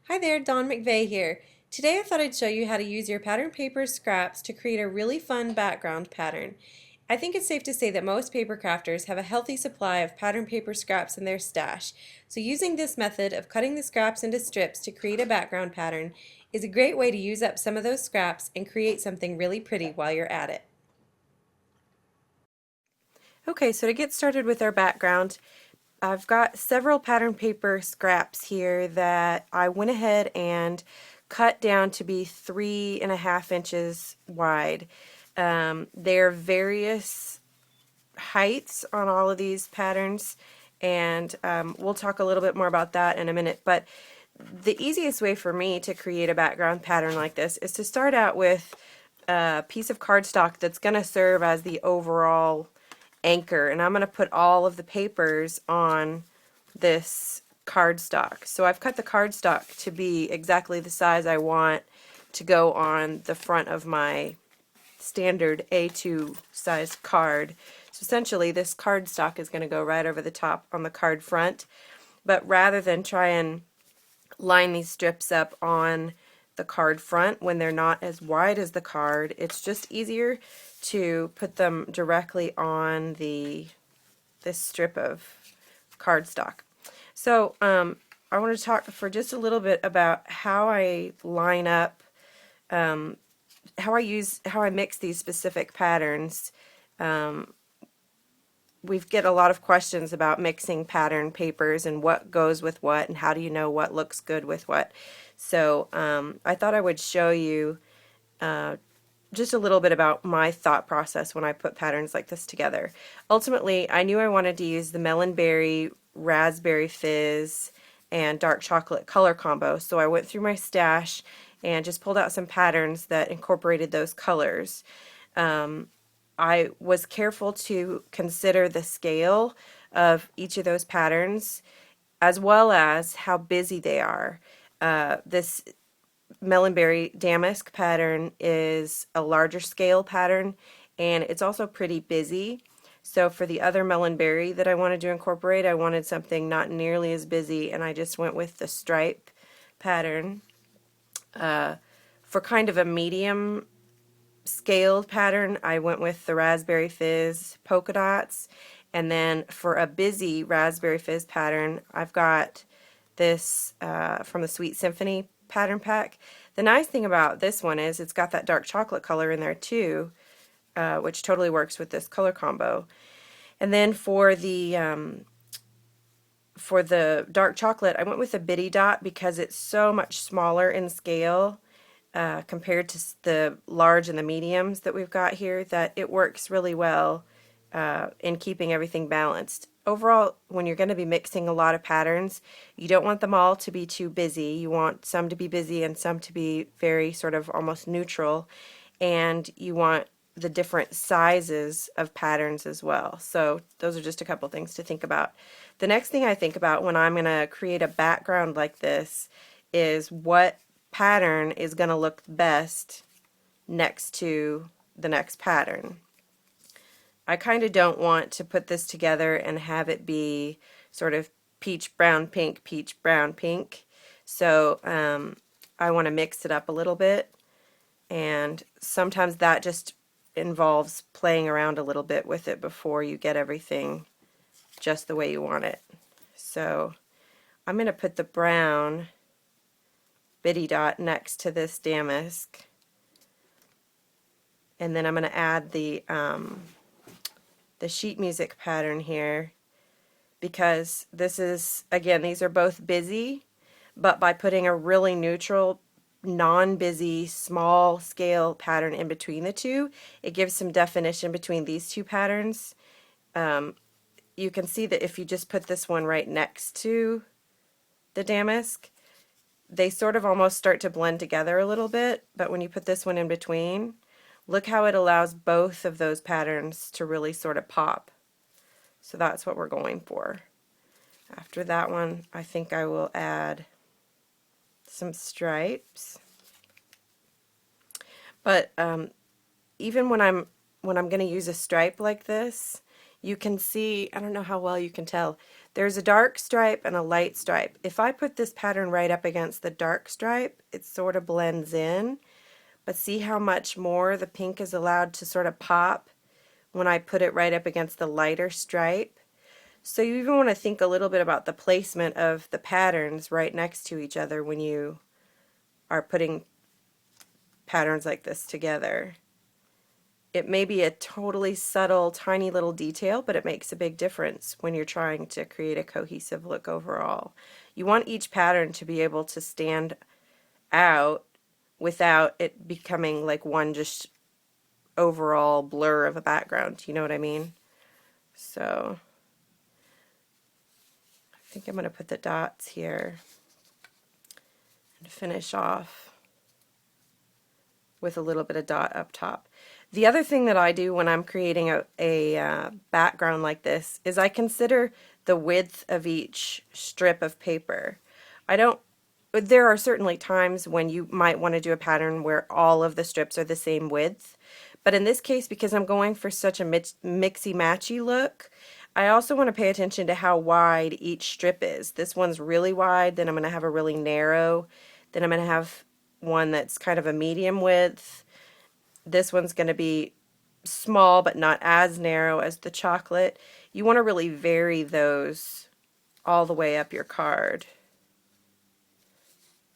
Hi there, Dawn McVeigh here. Today I thought I'd show you how to use your pattern paper scraps to create a really fun background pattern. I think it's safe to say that most paper crafters have a healthy supply of pattern paper scraps in their stash, so using this method of cutting the scraps into strips to create a background pattern is a great way to use up some of those scraps and create something really pretty while you're at it. Okay, so to get started with our background, I've got several pattern paper scraps here that I went ahead and cut down to be 3.5 inches wide. They're various heights on all of these patterns, and we'll talk a little bit more about that in a minute. But the easiest way for me to create a background pattern like this is to start out with a piece of cardstock that's going to serve as the overall anchor, and I'm going to put all of the papers on this cardstock. So I've cut the cardstock to be exactly the size I want to go on the front of my standard A2 size card. So essentially this cardstock is going to go right over the top on the card front, but rather than try and line these strips up on the card front when they're not as wide as the card, it's just easier to put them directly on this strip of cardstock. So I want to talk for just a little bit about how I line up, how I mix these specific patterns. We get a lot of questions about mixing pattern papers and what goes with what and how do you know what looks good with what. So I thought I would show you just a little bit about my thought process when I put patterns like this together. Ultimately, I knew I wanted to use the melon berry, raspberry fizz, and dark chocolate color combo, so I went through my stash and just pulled out some patterns that incorporated those colors. I was careful to consider the scale of each of those patterns as well as how busy they are. This Melonberry Damask pattern is a larger scale pattern, and it's also pretty busy. So for the other Melonberry that I wanted to incorporate, I wanted something not nearly as busy, and I just went with the stripe pattern. For kind of a medium scaled pattern, I went with the Raspberry Fizz polka dots. And then for a busy Raspberry Fizz pattern, I've got this from the Sweet Symphony pattern pack. The nice thing about this one is it's got that dark chocolate color in there too, which totally works with this color combo. And then for the dark chocolate, I went with a bitty dot because it's so much smaller in scale compared to the large and the mediums that we've got here, that it works really well in keeping everything balanced. Overall, when you're going to be mixing a lot of patterns, you don't want them all to be too busy. You want some to be busy and some to be very sort of almost neutral, and you want the different sizes of patterns as well. So those are just a couple things to think about. The next thing I think about when I'm going to create a background like this is what pattern is going to look best next to the next pattern. I kind of don't want to put this together and have it be sort of peach, brown, pink, peach, brown, pink. So I want to mix it up a little bit, and sometimes that just involves playing around a little bit with it before you get everything just the way you want it. So I'm going to put the brown bitty dot next to this damask, and then I'm going to add the sheet music pattern here, because this is, again, these are both busy, but by putting a really neutral, non-busy, small scale pattern in between the two, it gives some definition between these two patterns. You can see that if you just put this one right next to the damask, they sort of almost start to blend together a little bit, but when you put this one in between, look how it allows both of those patterns to really sort of pop. So that's what we're going for. After that one, I think I will add some stripes. But even when I'm going to use a stripe like this, you can see, I don't know how well you can tell, There's a dark stripe and a light stripe. If I put this pattern right up against the dark stripe, it sort of blends in, but see how much more the pink is allowed to sort of pop when I put it right up against the lighter stripe. So you even want to think a little bit about the placement of the patterns right next to each other when you are putting patterns like this together. It may be a totally subtle, tiny little detail, but it makes a big difference when you're trying to create a cohesive look overall. You want each pattern to be able to stand out without it becoming like one just overall blur of a background. You know what I mean? So I think I'm going to put the dots here and finish off with a little bit of dot up top. The other thing that I do when I'm creating a background like this is I consider the width of each strip of paper. There are certainly times when you might want to do a pattern where all of the strips are the same width, but in this case, because I'm going for such a mixy-matchy look, I also want to pay attention to how wide each strip is. This one's really wide, then I'm going to have a really narrow, then I'm going to have one that's kind of a medium width. This one's going to be small but not as narrow as the chocolate. You want to really vary those all the way up your card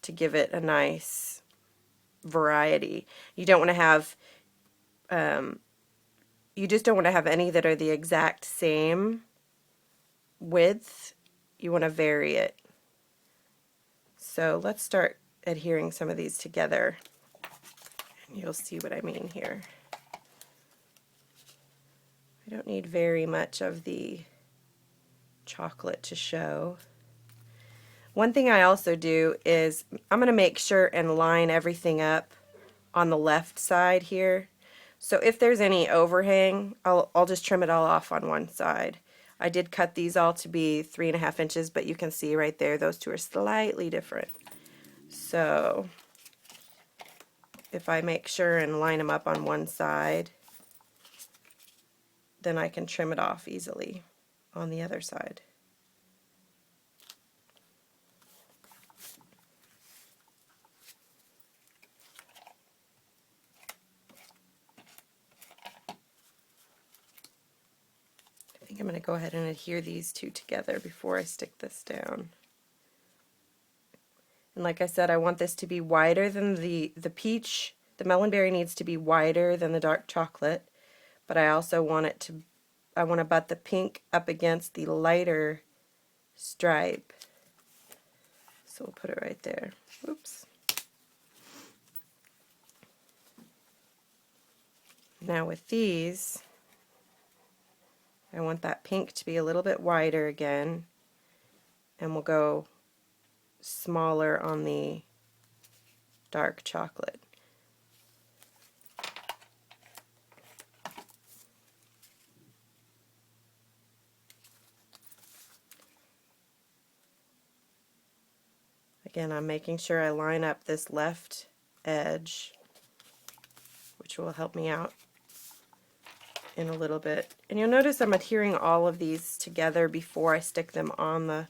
to give it a nice variety. You don't want to have you just don't want to have any that are the exact same width. You want to vary it. So let's start adhering some of these together, and you'll see what I mean here. I don't need very much of the chocolate to show. One thing I also do is I'm going to make sure and line everything up on the left side here. So if there's any overhang, I'll just trim it all off on one side. I did cut these all to be 3.5 inches, but you can see right there those two are slightly different. So if I make sure and line them up on one side, then I can trim it off easily on the other side. I think I'm going to go ahead and adhere these two together before I stick this down. And like I said, I want this to be wider than the peach. The melonberry needs to be wider than the dark chocolate, but I also want I want to butt the pink up against the lighter stripe. So we'll put it right there. Oops. Now with these, I want that pink to be a little bit wider again, and we'll go smaller on the dark chocolate. Again, I'm making sure I line up this left edge, which will help me out in a little bit. And you'll notice I'm adhering all of these together before I stick them on the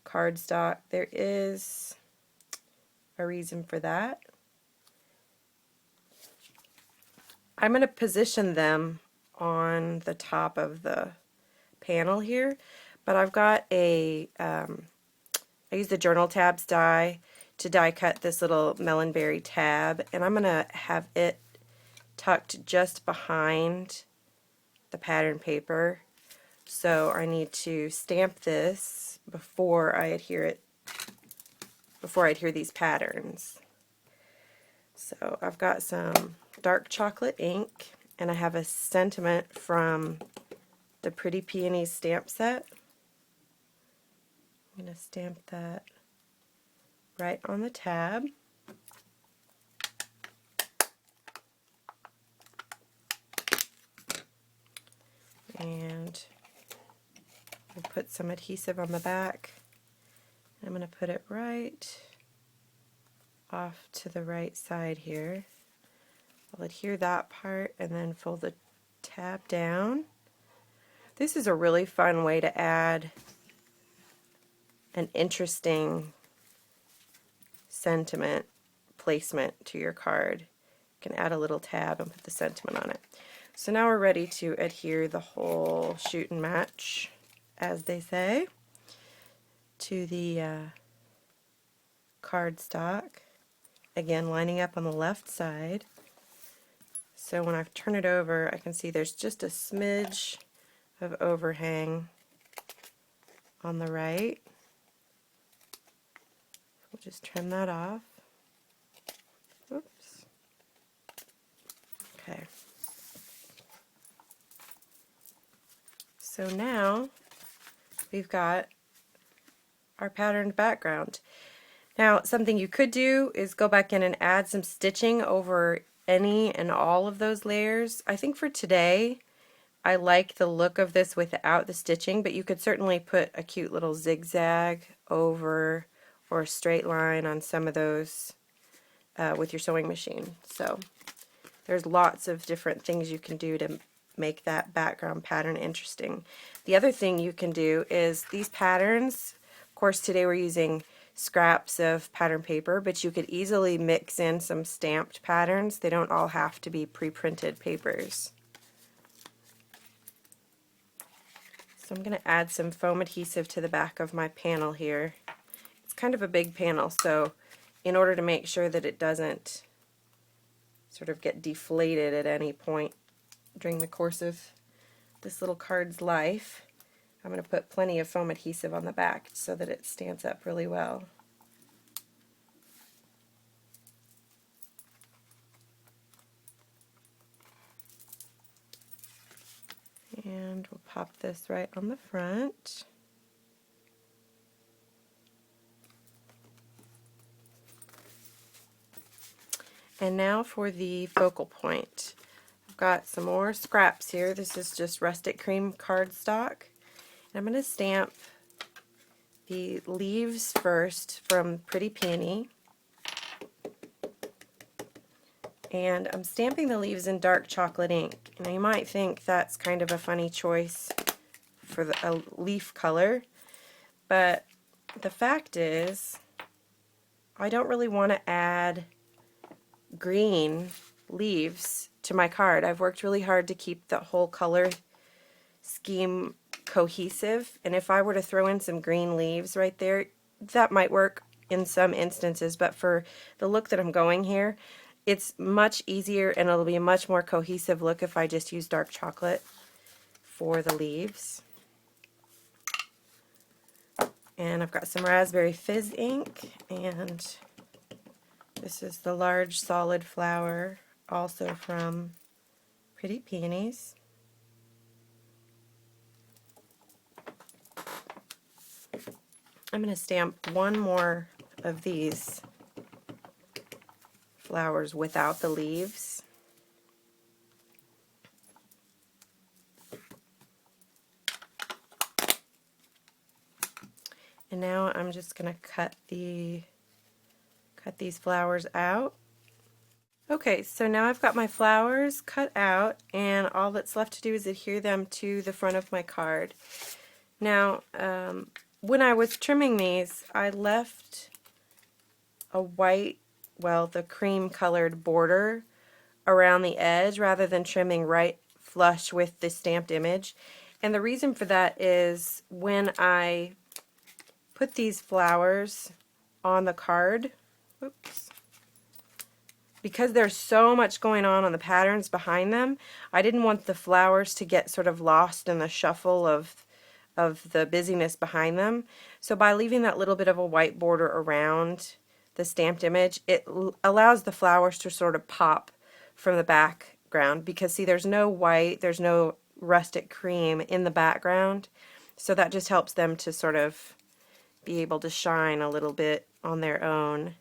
cardstock. There is a reason for that. I'm going to position them on the top of the panel here, but I've got I use the Journal Tabs die to die cut this little melonberry tab, and I'm going to have it tucked just behind the pattern paper. So I need to stamp this before I adhere these patterns. So I've got some dark chocolate ink, and I have a sentiment from the Pretty Peonies stamp set. I'm going to stamp that right on the tab. And we'll put some adhesive on the back. I'm going to put it right off to the right side here. I'll adhere that part and then fold the tab down. This is a really fun way to add an interesting sentiment placement to your card. You can add a little tab and put the sentiment on it. So now we're ready to adhere the whole shoot and match, as they say, to the cardstock. Again, lining up on the left side. So when I turn it over, I can see there's just a smidge of overhang on the right. We'll just trim that off. Oops. Okay. So now we've got our patterned background. Now, something you could do is go back in and add some stitching over any and all of those layers. I think for today, I like the look of this without the stitching, but you could certainly put a cute little zigzag over or a straight line on some of those with your sewing machine. So there's lots of different things you can do to make that background pattern interesting. The other thing you can do is these patterns, of course today we're using scraps of pattern paper, but you could easily mix in some stamped patterns. They don't all have to be pre-printed papers. So I'm going to add some foam adhesive to the back of my panel here. It's kind of a big panel, so in order to make sure that it doesn't sort of get deflated at any point during the course of this little card's life, I'm going to put plenty of foam adhesive on the back so that it stands up really well. And we'll pop this right on the front. And now for the focal point. I've got some more scraps here. This is just rustic cream cardstock. I'm going to stamp the leaves first from Pretty Peony. And I'm stamping the leaves in dark chocolate ink. Now you might think that's kind of a funny choice for a leaf color, but the fact is I don't really want to add green leaves to my card. I've worked really hard to keep the whole color scheme cohesive, and if I were to throw in some green leaves right there, that might work in some instances, but for the look that I'm going here, it's much easier and it'll be a much more cohesive look if I just use dark chocolate for the leaves. And I've got some raspberry fizz ink, and this is the large solid flower, also from Pretty Peonies. I'm going to stamp one more of these flowers without the leaves. And now I'm just going to cut these flowers out. Okay, so now I've got my flowers cut out, and all that's left to do is adhere them to the front of my card. Now, when I was trimming these, I left a white, well, the cream colored border around the edge rather than trimming right flush with the stamped image. And the reason for that is when I put these flowers on the card, oops, because there's so much going on the patterns behind them, I didn't want the flowers to get sort of lost in the shuffle of the busyness behind them. So by leaving that little bit of a white border around the stamped image, it allows the flowers to sort of pop from the background, because see, there's no white, there's no rustic cream in the background, so that just helps them to sort of be able to shine a little bit on their own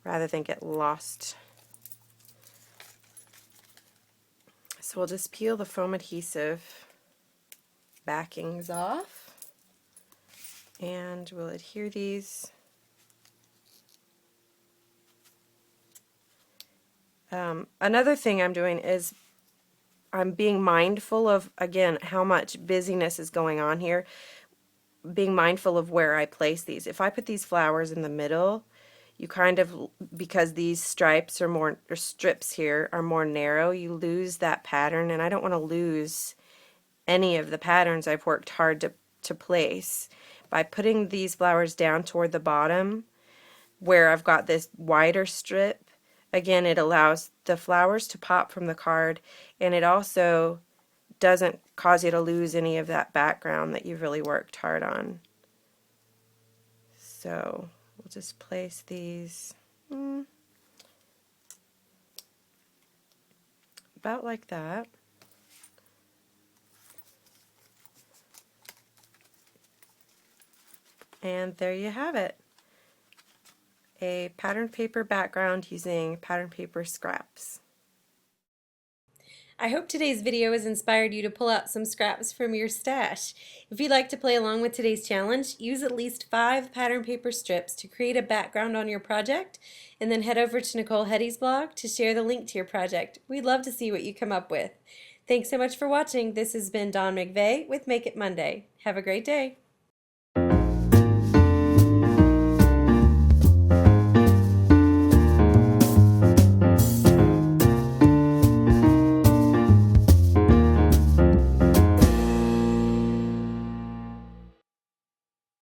rather than get lost. So we'll just peel the foam adhesive backings off, and we'll adhere these. Another thing I'm doing is I'm being mindful of, again, how much busyness is going on here. being mindful of where I place these. If I put these flowers in the middle, you kind of, because these stripes are more, or strips here are more narrow, you lose that pattern, and I don't want to lose any of the patterns I've worked hard to place. By putting these flowers down toward the bottom, where I've got this wider strip, again, it allows the flowers to pop from the card, and it also doesn't cause you to lose any of that background that you've really worked hard on. So we'll just place these about like that. And there you have it. A pattern paper background using pattern paper scraps. I hope today's video has inspired you to pull out some scraps from your stash. If you'd like to play along with today's challenge, use at least 5 pattern paper strips to create a background on your project, and then head over to Nicole Hetty's blog to share the link to your project. We'd love to see what you come up with. Thanks so much for watching. This has been Dawn McVeigh with Make It Monday. Have a great day.